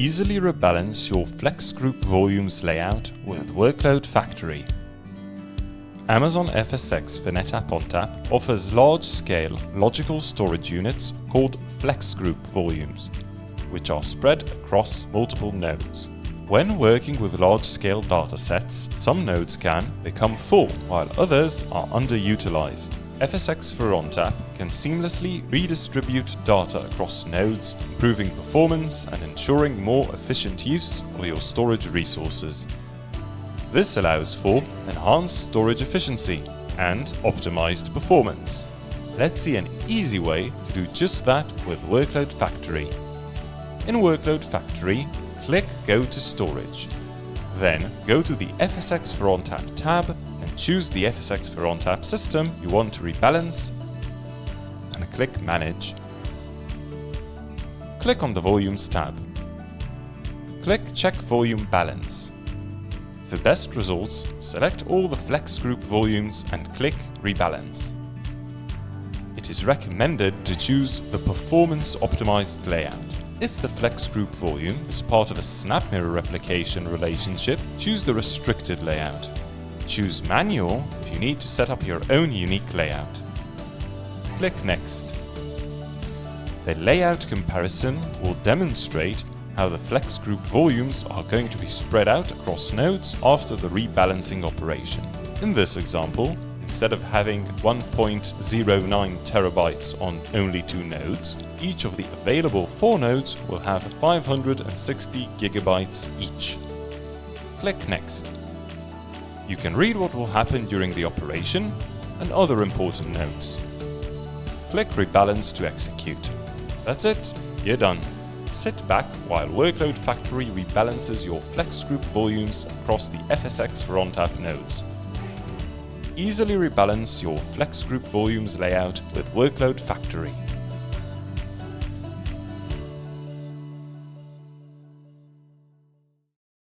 Easily rebalance your FlexGroup volumes layout with Workload Factory. Amazon FSx for NetApp ONTAP offers large-scale logical storage units called FlexGroup volumes, which are spread across multiple nodes. When working with large-scale datasets, some nodes can become full, while others are underutilized. FSx for ONTAP can seamlessly redistribute data across nodes, improving performance and ensuring more efficient use of your storage resources. This allows for enhanced storage efficiency and optimized performance. Let's see an easy way to do just that with Workload Factory. In Workload Factory, click Go to Storage. Then go to the FSx for ONTAP tab and choose the FSx for ONTAP system you want to rebalance and click Manage. Click on the Volumes tab. Click Check Volume Balance. For best results, select all the FlexGroup volumes and click Rebalance. It is recommended to choose the Performance Optimized layout. If the FlexGroup volume is part of a SnapMirror replication relationship, choose the Restricted layout. Choose Manual if you need to set up your own unique layout. Click Next. The layout comparison will demonstrate how the FlexGroup volumes are going to be spread out across nodes after the rebalancing operation. In this example, instead of having 1.09 terabytes on only 2 nodes, each of the available 4 nodes will have 560 gigabytes each. Click Next. You can read what will happen during the operation and other important notes. Click Rebalance to execute. That's it, you're done. Sit back while Workload Factory rebalances your FlexGroup volumes across the FSx for ONTAP nodes. Easily rebalance your FlexGroup volumes layout with Workload Factory.